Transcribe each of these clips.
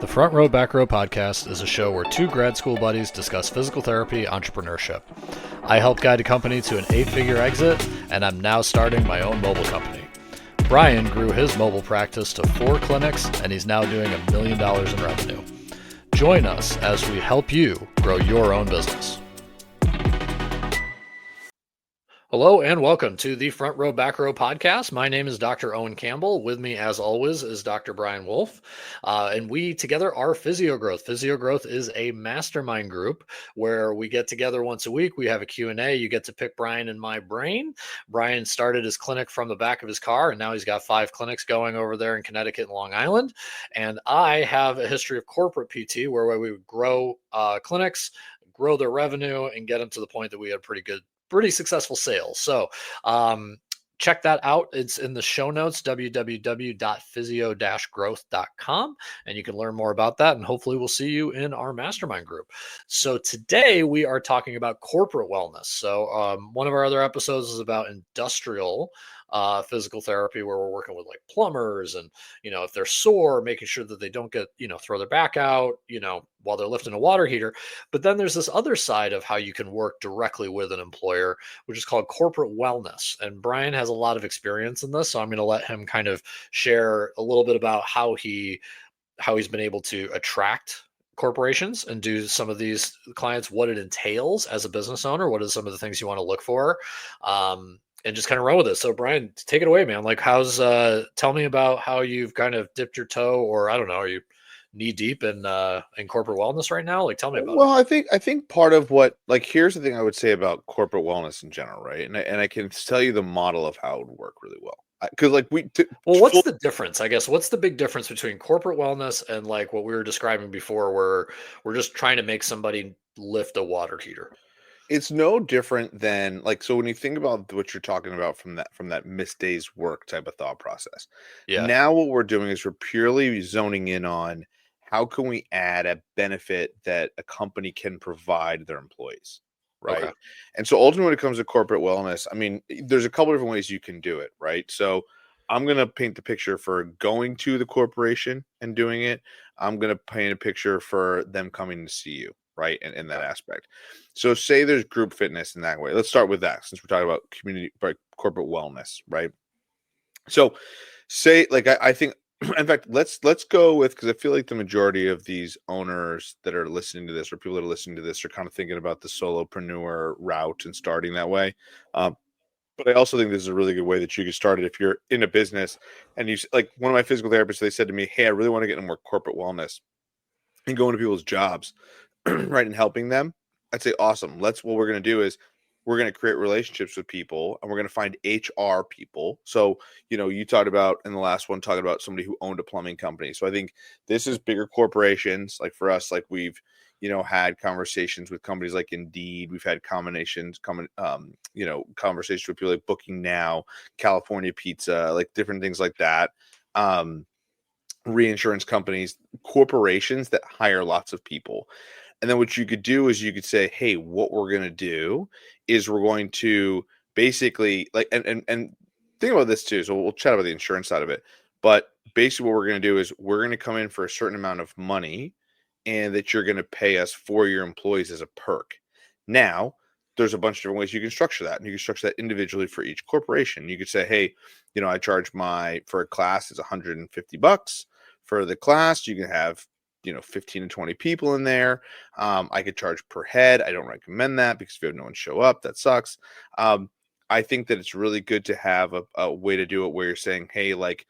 The Front Row Back Row podcast is a show where two grad school buddies discuss physical therapy entrepreneurship. I helped guide a company to an 8-figure exit, and I'm now starting my own mobile company. Brian grew his mobile practice to 4 clinics, and he's now doing $1 million in revenue. Join us as we help you grow your own business. Hello and welcome to the Front Row Back Row podcast. My name is Dr. Owen Campbell. With me, as always, is Dr. Brian Wolf. And we together are Physiogrowth. Physiogrowth is a mastermind group where we get together once a week. We have a Q&A. You get to pick Brian and my brain. Brian started his clinic from the back of his car, and now he's got 5 clinics going over there in Connecticut and Long Island. And I have a history of corporate PT where we would grow clinics, grow their revenue, and get them to the point that we had pretty successful sales. So check that out. It's in the show notes, www.physio-growth.com, and you can learn more about that. And hopefully we'll see you in our mastermind group. So today we are talking about corporate wellness. So one of our other episodes is about industrial physical therapy, where we're working with like plumbers and, if they're sore, making sure that they don't get, throw their back out, while they're lifting a water heater. But then there's this other side of how you can work directly with an employer, which is called corporate wellness. And Brian has a lot of experience in this. So I'm going to let him kind of share a little bit about how he's been able to attract corporations and do some of these clients, what it entails as a business owner, what are some of the things you want to look for. And just kind of run with it. So Brian, take it away, man. Like tell me about how you've kind of dipped your toe, or I don't know, are you knee deep in corporate wellness right now? Like, tell me about it. I think part of what, like, here's the thing I would say about corporate wellness in general, right? And I can tell you the model of how it would work really well. Because what's the difference? I guess what's the big difference between corporate wellness and like what we were describing before, where we're just trying to make somebody lift a water heater? It's no different than, like, so when you think about what you're talking about from that missed day's work type of thought process. Yeah. Now what we're doing is we're purely zoning in on how can we add a benefit that a company can provide their employees, right? Okay. And so ultimately when it comes to corporate wellness, I mean, there's a couple different ways you can do it, right? So I'm going to paint the picture for going to the corporation and doing it. I'm going to paint a picture for them coming to see you, right? In that aspect. So say there's group fitness in that way. Let's start with that since we're talking about corporate wellness, right? So say, like, I think, in fact, let's go with, because I feel like the majority of these owners that are listening to this, or people that are listening to this, are kind of thinking about the solopreneur route and starting that way. But I also think this is a really good way that you can start it if you're in a business. And you, like, one of my physical therapists, they said to me, "Hey, I really want to get into more corporate wellness and go into people's jobs, right, and helping them." I'd say, awesome. What we're going to do is we're going to create relationships with people, and we're going to find HR people. So, you talked about in the last one, talking about somebody who owned a plumbing company. So I think this is bigger corporations. Like for us, like we've, had conversations with companies like Indeed. We've had conversations with people like Booking Now, California Pizza, like different things like that. Reinsurance companies, corporations that hire lots of people. And then what you could do is you could say, hey, what we're going to do is we're going to basically, like, and think about this too. So we'll chat about the insurance side of it. But basically what we're going to do is we're going to come in for a certain amount of money, and that you're going to pay us for your employees as a perk. Now, there's a bunch of different ways you can structure that. And you can structure that individually for each corporation. You could say, hey, I charge for a class is $150. For the class, you can have 15 to 20 people in there. I could charge per head. I don't recommend that, because if you have no one show up, that sucks. I think that it's really good to have a way to do it where you're saying, hey, like,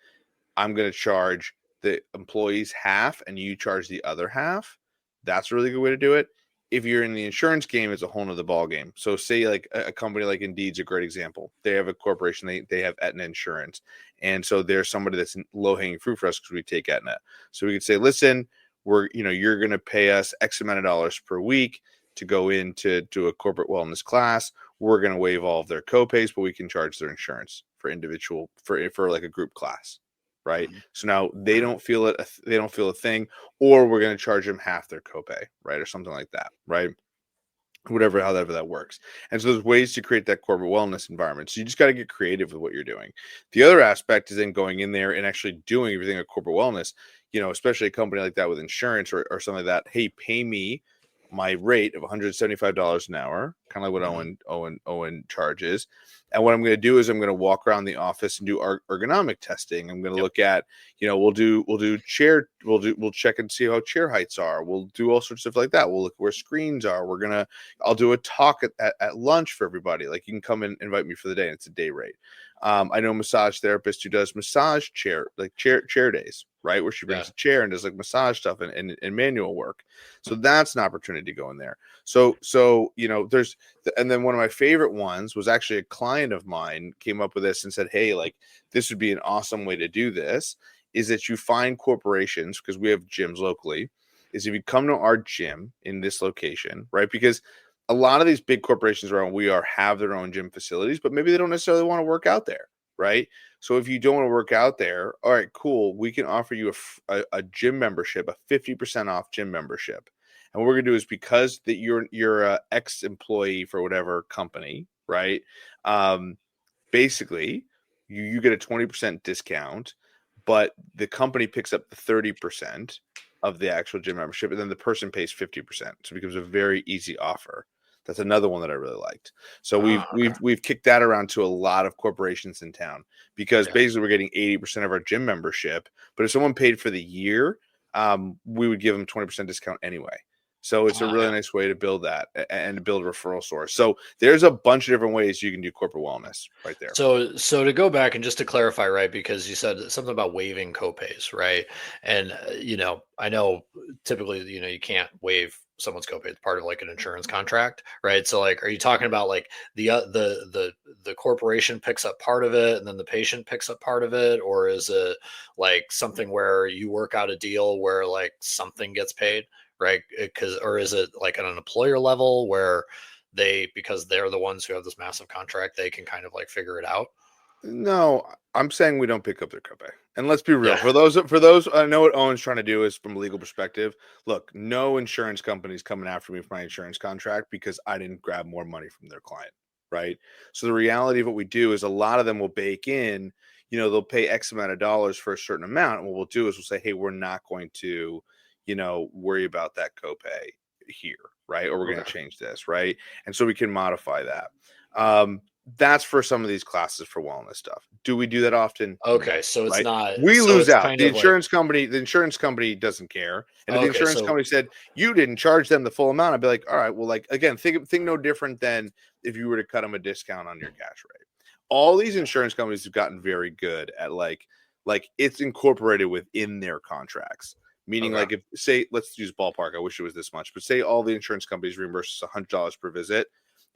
I'm going to charge the employees half and you charge the other half. That's a really good way to do it. If you're in the insurance game, it's a whole nother ball game. So say like a company like Indeed's a great example. They have a corporation, they have Aetna Insurance. And so there's somebody that's low hanging fruit for us because we take Aetna. So we could say, listen, you're going to pay us X amount of dollars per week to go into a corporate wellness class. We're going to waive all of their copays, but we can charge their insurance for like a group class. Right. Mm-hmm. So now they don't feel it. They don't feel a thing, or we're going to charge them half their copay. Right. Or something like that. Right. whatever, however that works. And so there's ways to create that corporate wellness environment. So you just got to get creative with what you're doing. The other aspect is then going in there and actually doing everything at corporate wellness, especially a company like that with insurance or something like that. Hey, pay me my rate of $175 an hour, kind of like what Owen charges. And what I'm going to do is I'm going to walk around the office and do ergonomic testing. I'm going to look at, we'll check and see how chair heights are. We'll do all sorts of stuff like that. We'll look where screens are. I'll do a talk at lunch for everybody. Like, you can come and invite me for the day, and it's a day rate. I know a massage therapist who does massage chair days, right? Where she brings a chair and does like massage stuff and manual work. So that's an opportunity to go in there. So, and then one of my favorite ones was actually a client of mine came up with this and said, hey, like, this would be an awesome way to do this, is that you find corporations, because we have gyms locally, is if you come to our gym in this location, right? Because a lot of these big corporations around have their own gym facilities, but maybe they don't necessarily want to work out there, right? So if you don't want to work out there, all right, cool. We can offer you a gym membership, a 50% off gym membership. And what we're going to do is, because that you're a ex-employee for whatever company, right? Basically, you get a 20% discount, but the company picks up the 30% of the actual gym membership, and then the person pays 50%. So it becomes a very easy offer. That's another one that I really liked. So we've kicked that around to a lot of corporations in town, because basically we're getting 80% of our gym membership. But if someone paid for the year, we would give them 20% discount anyway. So it's a really nice way to build that and to build a referral source. So there's a bunch of different ways you can do corporate wellness right there. So to go back and just to clarify, right, because you said something about waiving copays, right? And I know typically, you can't waive someone's copay. It's part of like an insurance contract, right? So like, are you talking about like the corporation picks up part of it and then the patient picks up part of it, or is it like something where you work out a deal where like something gets paid, right? Or is it like at an employer level where because they're the ones who have this massive contract, they can kind of like figure it out? No, I'm saying we don't pick up their copay. And let's be real. For those, I know what Owen's trying to do is, from a legal perspective, look, no insurance company's coming after me for my insurance contract because I didn't grab more money from their client, right? So the reality of what we do is, a lot of them will bake in, they'll pay X amount of dollars for a certain amount. And what we'll do is we'll say, hey, we're not going to, worry about that copay here, right? Or we're going to change this, right? And so we can modify that. That's for some of these classes for wellness stuff. Do we do that often? Okay, No, so it's right? not. We so lose it's out. kind The of like, insurance company doesn't care. And if the okay, insurance so company said you didn't charge them the full amount, I'd be like, all right, well, like, again, think no different than if you were to cut them a discount on your cash rate. All these insurance companies have gotten very good at like it's incorporated within their contracts. Meaning, like, if, say, let's use ballpark. I wish it was this much, but say all the insurance companies reimburse us $100 per visit.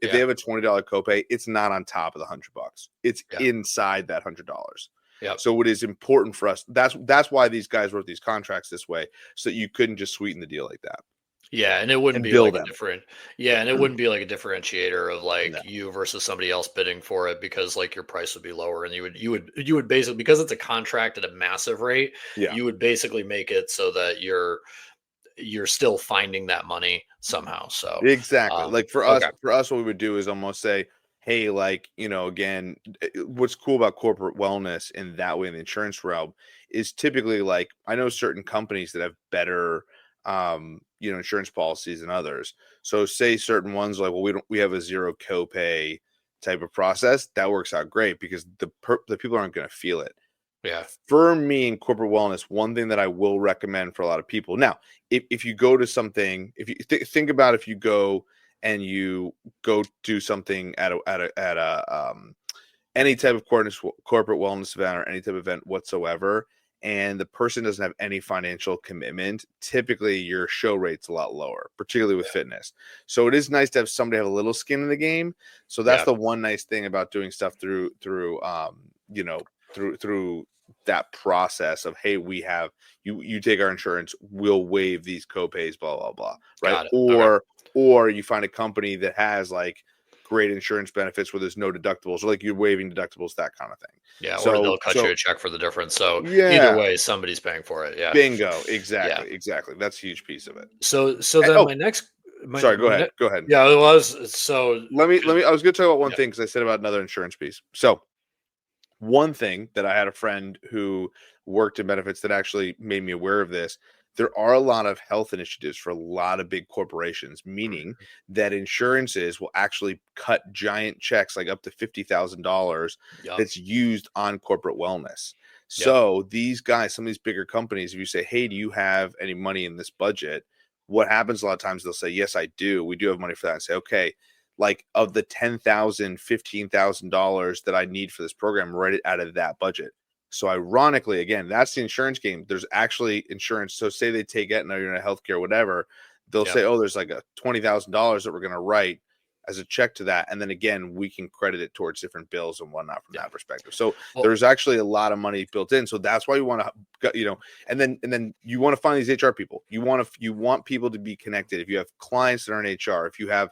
If they have a $20 copay, it's not on top of the $100. It's inside that $100. Yeah. So what is important for us, that's why these guys wrote these contracts this way, so that you couldn't just sweeten the deal like that. Yeah, and it wouldn't be like a different. Yeah, and it wouldn't be like a differentiator of like you versus somebody else bidding for it, because like your price would be lower, and you would basically, because it's a contract at a massive rate, you would basically make it so that you're still finding that money somehow. So exactly, like for us, what we would do is almost say, hey, like, again, what's cool about corporate wellness in that way in the insurance realm is typically, like, I know certain companies that have better insurance policies than others. So say certain ones, like, well, we have a zero copay type of process that works out great because the people aren't going to feel it. Yeah. For me in corporate wellness, one thing that I will recommend for a lot of people now, if you go to something, if you think about, if you go and you go do something at a any type of corporate wellness event or any type of event whatsoever, and the person doesn't have any financial commitment, typically your show rate's a lot lower, particularly with fitness. So it is nice to have somebody have a little skin in the game. So that's the one nice thing about doing stuff through that process of, hey, we have you take our insurance, we'll waive these copays, blah blah blah, right? Or you find a company that has like great insurance benefits where there's no deductibles, or like you're waiving deductibles, that kind of thing. Yeah, or they'll cut you a check for the difference. So either way, somebody's paying for it. Yeah, bingo, exactly. That's a huge piece of it. So then Sorry, go ahead. Go ahead. Yeah, it was. So Let me. I was going to talk about one Yeah. thing because I said about another insurance piece. So one thing that I had a friend who worked in benefits that actually made me aware of this. There are a lot of health initiatives for a lot of big corporations, meaning that insurances will actually cut giant checks, like up to $50,000, Yep. that's used on corporate wellness. Yep. So these guys, some of these bigger companies, if you say, "Hey, do you have any money in this budget?" What happens a lot of times, they'll say, "Yes, I do. We do have money for that." And say, "Okay, like of the $10,000, $15,000 that I need for this program, write it out of that budget." So ironically, again, that's the insurance game. There's actually insurance. So say they take Aetna, you're in a healthcare, whatever, they'll Yep. say, "Oh, there's like a $20,000 that we're going to write as a check to that," and then again, we can credit it towards different bills and whatnot from Yeah. that perspective. So Well, there's actually a lot of money built in. So that's why you want to, and then you want to find these HR people. You want people to be connected. If you have clients that are in HR, if you have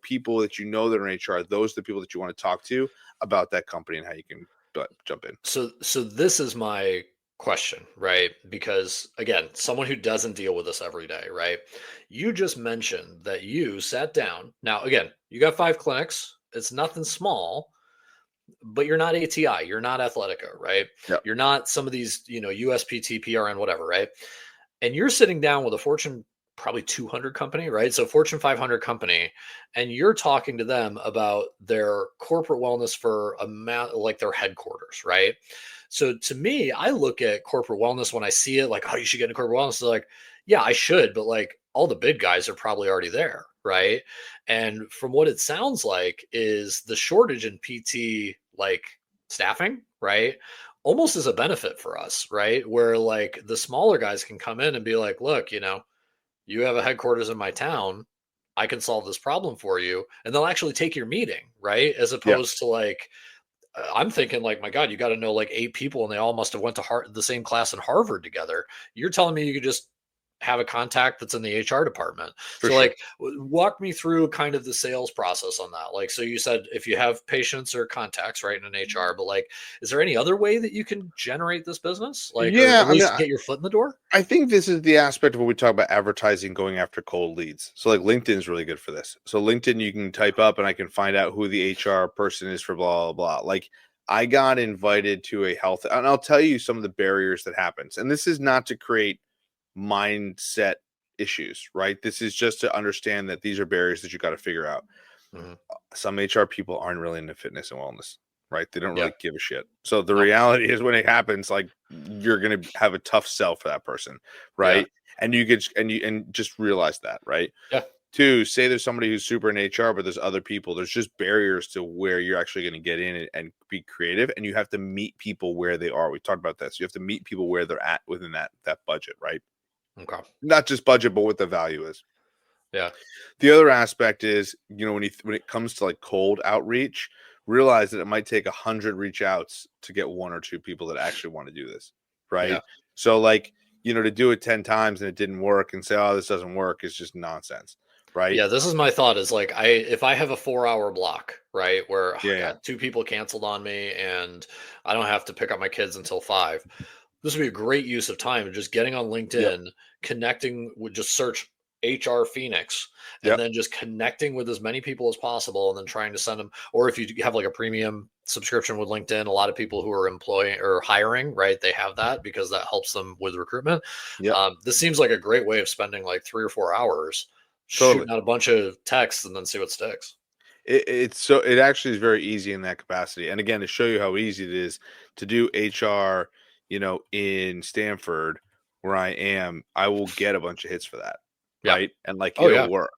people that that are in HR, those are the people that you want to talk to about that company and how you can jump in. so this is my question, right? Because again, someone who doesn't deal with this every day, right? You just mentioned that you sat down. Now, again, you got 5 clinics. It's nothing small, but you're not ATI, you're not Athletica, right? Yeah. You're not some of these, USPT, PRN, whatever, right? And you're sitting down with a Fortune probably 200 company, right? So Fortune 500 company, and you're talking to them about their corporate wellness for like their headquarters, right? So to me, I look at corporate wellness when I see it, like, oh, you should get into corporate wellness. They're like, yeah, I should, but like all the big guys are probably already there, right? And from what it sounds like, is the shortage in PT like staffing, right? Almost as a benefit for us, right? Where like the smaller guys can come in and be like, look, you have a headquarters in my town. I can solve this problem for you. And they'll actually take your meeting, right? As Yeah. opposed to like, I'm thinking like, my God, you got to know like 8 people and they all must have went to the same class in Harvard together. You're telling me you could just have a contact that's in the HR department. For So sure. like walk me through kind of the sales process on that. Like, so you said if you have patients or contacts, right, in an HR, but like, is there any other way that you can generate this business? Like, or Yeah, at I mean, least get your foot in the door? I think this is the aspect of when we talk about advertising going after cold leads. So like LinkedIn is really good for this. So LinkedIn, you can type up and I can find out who the HR person is for blah, blah, blah. Like I got invited to a health, and I'll tell you some of the barriers that happens. And this is not to create mindset issues, right? This is just to understand that these are barriers that you got to figure out. Mhm. Some HR people aren't really into fitness and wellness, right? They don't Yeah. really give a shit. So the No. reality is when it happens, like you're going to have a tough sell for that person, right? And you could, and just realize that, right? Yeah. Two, say there's somebody who's super in HR, but there's other people. There's just barriers to where you're actually going to get in and be creative, and you have to meet people where they are. We talked about that. So you have to meet people where they're at within that budget, right? Okay. Not just budget, but what the value is. Yeah. The other aspect is, when it comes to like cold outreach, realize that it might take 100 reach outs to get 1 or 2 people that actually want to do this, right? Yeah. So like, to do it 10 times and it didn't work and say, "Oh, this doesn't work," is just nonsense, right? Yeah, this is my thought is like if I have a 4-hour block, right, where Yeah, God, 2 people canceled on me and I don't have to pick up my kids until 5. This would be a great use of time just getting on Yep. LinkedIn, connecting with just search HR Phoenix and Yep. then just connecting with as many people as possible and then trying to send them, or if you have like a premium subscription with LinkedIn, a lot of people who are employing or hiring, right, they have that because that helps them with recruitment. Yep. This seems like a great way of spending like 3 or 4 hours Totally. shooting out a bunch of texts and then see what sticks. It actually is very easy in that capacity. And again, to show you how easy it is to do HR, in Stanford where I am, I will get a bunch of hits for that. Yeah. Right. And like, Oh it'll yeah. work,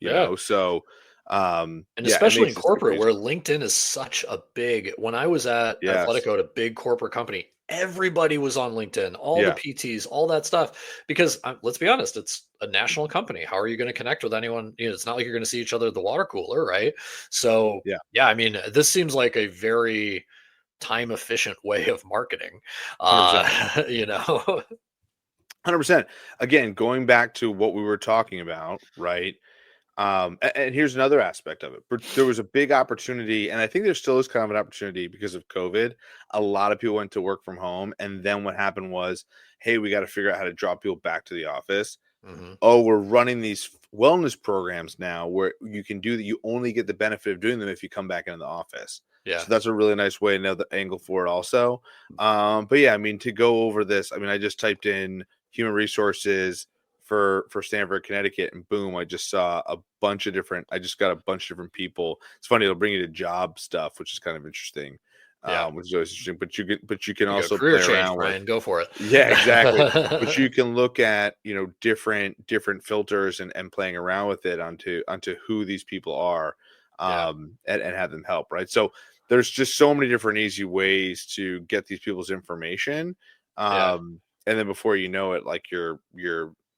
Yeah. So, And yeah, it especially in makes it super corporate easy. where LinkedIn is such a big, when I was at Yes. Athletico, a big corporate company, everybody was on LinkedIn, all the Yeah. PTs, all that stuff. Because let's be honest, it's a national company. How are you going to connect with anyone? It's not like you're going to see each other at the water cooler, right? So, Yeah. yeah, I mean, this seems like a very time efficient way of marketing. 100%. 100%. Again, going back to what we were talking about, right? And here's another aspect of it. But there was a big opportunity, and I think there still is kind of an opportunity because of COVID. A lot of people went to work from home, and then what happened was, hey, we got to figure out how to drop people back to the office. Mhm. Oh, we're running these wellness programs now where you can do that. You only get the benefit of doing them if you come back into the office. Yeah. So that's a really nice way, another angle for it also. But yeah, I mean, to go over this, I mean, I just typed in human resources for Stanford, Connecticut, and boom, I just saw a bunch of different, I just got a bunch of different people. It's funny, it'll bring you to job stuff, which is kind of interesting. Yeah. Which is always interesting. But you can There you go. also Career play change, around with, Brian. Go for it. yeah, exactly. But you can look at, you know, different filters and playing around with it onto who these people are, Yeah. and have them help, right? So there's just so many different easy ways to get these people's information. Yeah. And then before you know it, like you're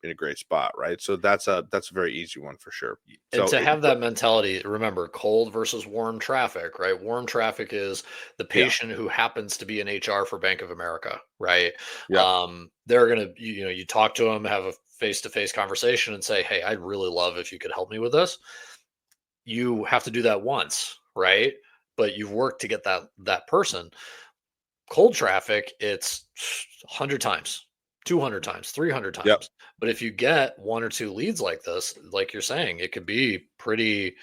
in a great spot, right? So that's a very easy one for sure. And So to have that mentality, remember cold versus warm traffic, right? Warm traffic is the yeah, patient who happens to be in HR for Bank of America, right? yeah, They're gonna, you know, you talk to them, have a face-to-face conversation, and say, "Hey, I'd really love if you could help me with this." You have to do that once, right? But you've worked to get that person. Cold traffic, it's 100 times, 200 times, 300 yep, times. But if you get one or two leads like this, like you're saying, it could be pretty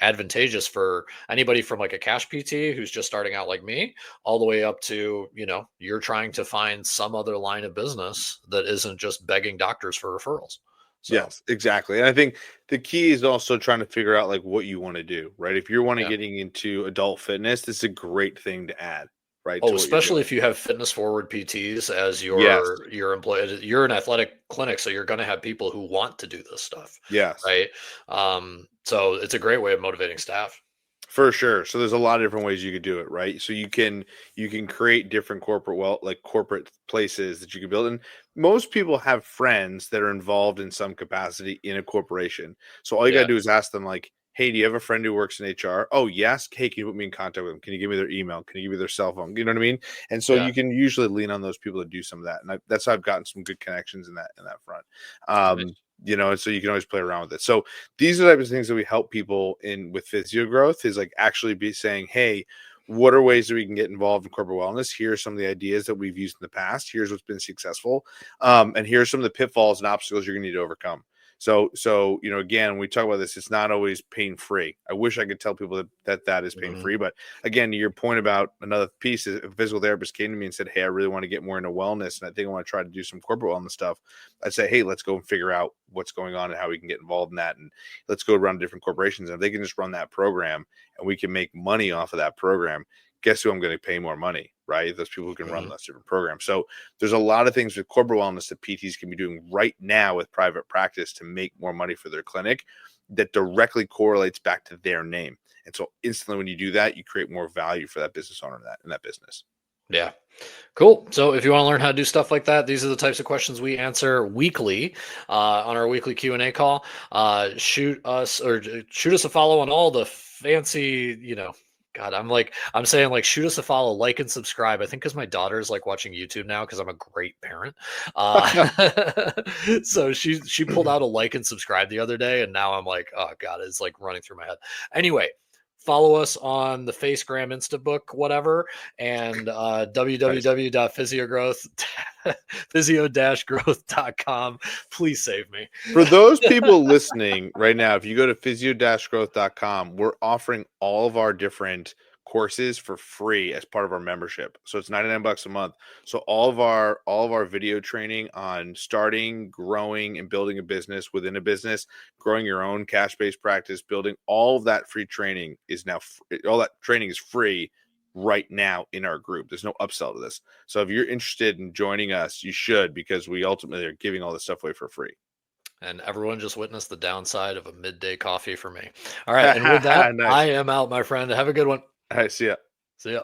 advantageous for anybody from like a cash PT who's just starting out like me, all the way up to, you know, you're trying to find some other line of business that isn't just begging doctors for referrals. So, yes, exactly. And I think the key is also trying to figure out like what you want to do, right? If you're wanting yeah. getting into adult fitness, this is a great thing to add, right, Oh, to what you're especially doing. if you have fitness forward PTs as Yes, your employee. You're an athletic clinic, so you're going to have people who want to do this stuff, yes. right? So it's a great way of motivating staff. For sure. So there's a lot of different ways you could do it, right? So you can create different like corporate places that you can build. And most people have friends that are involved in some capacity in a corporation. So all you gotta Yeah, do is ask them like, hey, do you have a friend who works in HR? Oh, yes. Hey, can you put me in contact with them? Can you give me their email? Can you give me their cell phone? You know what I mean? And so yeah, you can usually lean on those people to do some of that. And that's how I've gotten some good connections in that front. nice. You know, and so you can always play around with it. So these are the types of things that we help people in with physio growth is like actually be saying, hey, what are ways that we can get involved in corporate wellness? Here are some of the ideas that we've used in the past. Here's what's been successful. And here's some of the pitfalls and obstacles you're going to need to overcome. So, you know, again, when we talk about this, it's not always pain free. I wish I could tell people that is pain Mhm. free. But again, to your point about another piece is if a physical therapist came to me and said, hey, I really want to get more into wellness and I think I want to try to do some corporate wellness stuff. I'd say, hey, let's go and figure out what's going on and how we can get involved in that. And let's go around different corporations. And if they can just run that program and we can make money off of that program, guess who I'm going to pay more money, right? Those people who can run Mhm. those different programs. So there's a lot of things with corporate wellness that PTs can be doing right now with private practice to make more money for their clinic that directly correlates back to their name. And so instantly when you do that, you create more value for that business owner in that business. Yeah. Cool. So if you want to learn how to do stuff like that, these are the types of questions we answer weekly on our weekly Q&A call. Shoot us a follow on all the fancy, you know, God, I'm saying like shoot us a follow, like and subscribe. I think because my daughter's like watching YouTube now because I'm a great parent. So she pulled out a like and subscribe the other day, and now I'm like, oh God, it's like running through my head. Anyway, follow us on the Facegram, Instabook, whatever, and Nice. www.physiogrowth physio-growth.com. Please save me. For those people listening right now, if you go to physio-growth.com, we're offering all of our different courses for free as part of our membership. So it's $99 a month. So all of our video training on starting, growing, and building a business within a business, growing your own cash-based practice, building all of that free training is now all that training is free right now in our group. There's no upsell to this. So if you're interested in joining us, you should because we ultimately are giving all this stuff away for free. And everyone just witnessed the downside of a midday coffee for me. All right. And with that, Nice. I am out, my friend. Have a good one. I see ya. See ya.